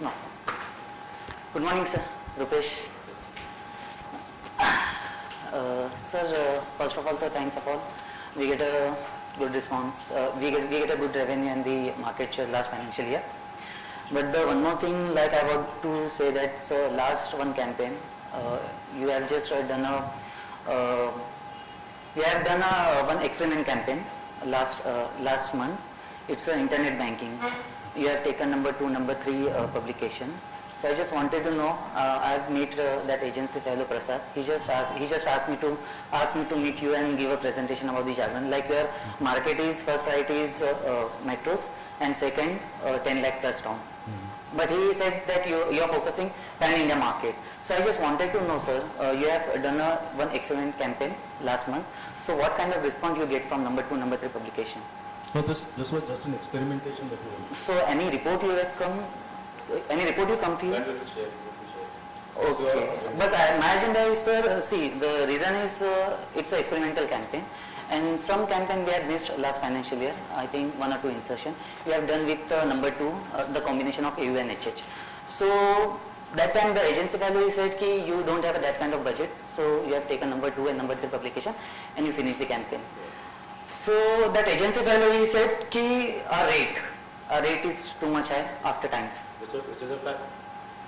No. Good morning, sir. Rupesh. Sir, first of all, thanks of all. We get a good response. We get a good revenue in the market share last financial year. But the one more thing, like I want to say that, sir, last one campaign, you have just done a we have done a one experiment campaign last month. It's internet banking. You have taken number 2, number 3 publication. So I just wanted to know. I have met that agency fellow Prasad. He just asked me to meet you and give a presentation about the jargon. Like your market is first priority is metros and second 10 lakh plus town. But he said that you are focusing pan India market. So I just wanted to know, sir, you have done one excellent campaign last month. So what kind of response you get from number 2, number 3 publication? No, this was just an experimentation that we did. So any report you have come? Any report you come to you? Okay. But my agenda is, sir, see, the reason is it's an experimental campaign. And some campaign we had missed last financial year, I think 1 or 2 insertion. We have done with number 2, the combination of AU and HH. So that time the agency value said ki you don't have that kind of budget, so you have taken number 2 and number 3 publication and you finish the campaign. So that agency value he said ki our rate is too much high after times. Which is a fact.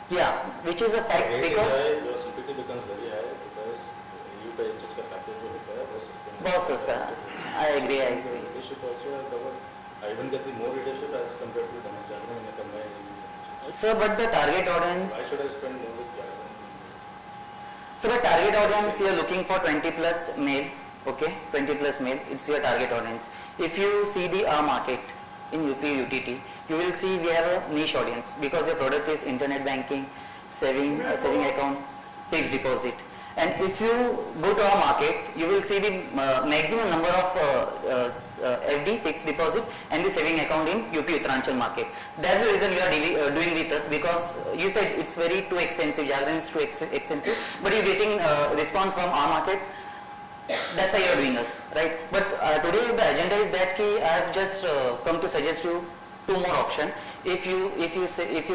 Yeah, which is a fact because your CPT becomes very high because you pay HH का package जो होता है वो बहुत सस्ता है. I agree. Readership also has covered. I even get the more readership as compared to the Jargon when I combine. Sir, but the target audience. Why should I spend more with Jargon? So the target audience you are looking for 20 plus male. Okay, 20 plus male. It's your target audience. If you see the market in UP UTT, you will see we have a niche audience because your product is internet banking, saving account, fixed deposit. And if you go to our market, you will see the maximum number of FD, fixed deposit, and the saving account in UP Uttaranchal market. That's the reason you are doing with us, because you said it's very too expensive, Jargon is too expensive, but you're getting response from our market. That's why you are doing us, right? But today the agenda is that I have just come to suggest you 2 more options. If you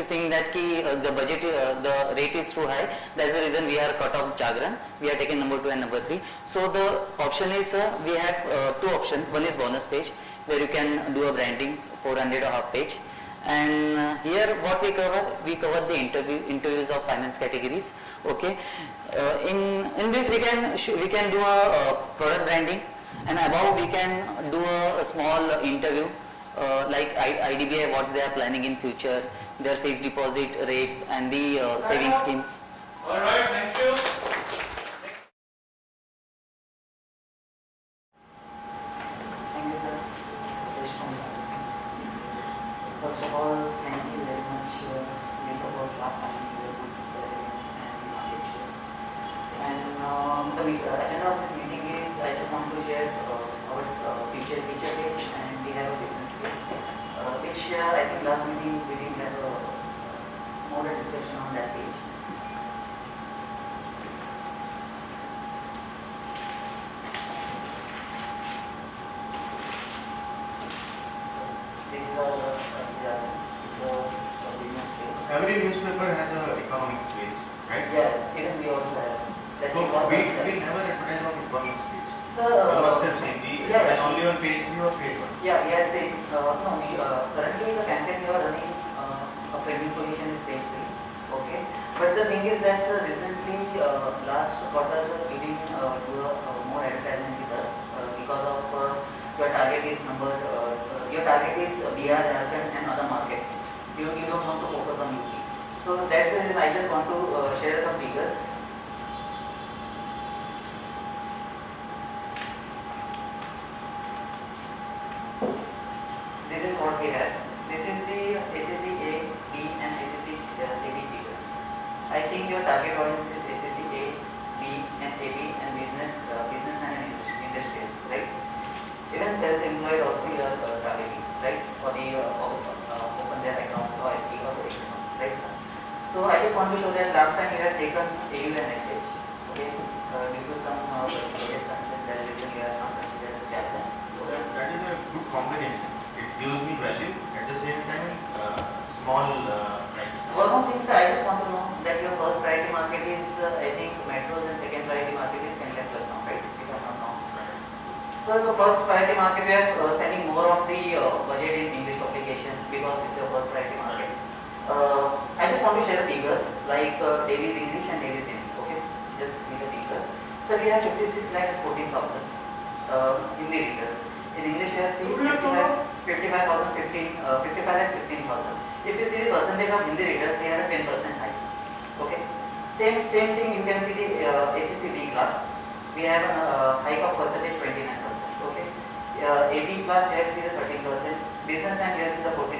think that the budget the rate is too high, that's the reason we are cut off Jargon. We are taking number 2 and number 3. So the option is we have 2 options. One is bonus page where you can do a branding 400 or half page. And here what we cover the interviews of finance categories. Okay. In this we can do a product branding, and above we can do a small interview like IDBI, what they are planning in future, their fixed deposit rates and the saving schemes. All right, thank you. Thank you, sir. First of all, thank you very much. You support last financial year and market share. And the agenda of this meeting is I just want to share our future page, and we have a business page, which I think last meeting we didn't have more discussion on that page. This is our business page. Every newspaper has an economic page, right? Yeah, even we also have. So we never advertise on economics page. So, You must have seen the yeah. advertise only on page 3 or page 1. Yeah, we are saying, currently the campaign you are running, a pending position is page 3, okay. But the thing is that, sir, recently, last quarter, we didn't do more advertisement with us because of your target is Bihar, Jharkhand and other market. You don't want to focus on UP. So that's the reason I just want to share some figures. This is what we have. This is the SSC A, B and SSC AB figure. I think your target audience is SSC A, B and AB and businessman and industrials, right? Even self-employed also you are targeting, right? For the open their account or FD or savings account, right, sir? So I just want to show that last time you had taken AU and HH, okay? Due to some project constraint, that reason you are not considered Jargon. That is a good combination. It gives me value at the same time small price. Work So the first priority market, we are spending more of the budget in English publication because it's your first priority market. I just want to share the figures like Davies English and Davies Hindi. Okay, just see the figures. So we have 56 lakh 14,000 Hindi readers. In English we have seen 55,000 55 lakhs 15,000. If you see the percentage of Hindi readers, we have a 10% high. Okay, same thing you can see the ACC B class. We have a hike of percentage 29%. Okay, AP class we have seen the 13%. Businessman we have seen the 14%.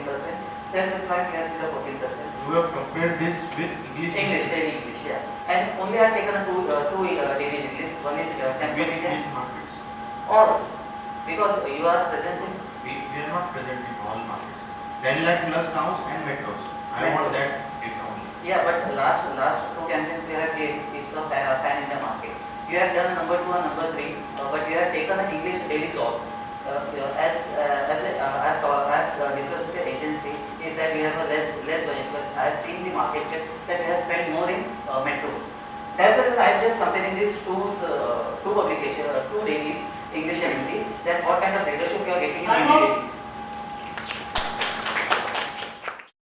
Self-employed we have seen the 14%. You have compared this with English? Daily English, yeah. And only I have taken two Daily English. One is Times of India. Which markets? Or because you are present in. We are not present in all markets. 10 lakh plus towns and metros. I want that data only. Yeah, but last two campaigns you have did is the pan India market. You have done number 2 and number 3, but you have taken an English daily job. As I have discussed with the agency, he said we have a less budget, but I have seen the market check that we have spent more in metros. That's the reason I am just comparing these two publications, two dailies, English and Hindi, that what kind of readership you are getting in Hindi dailies.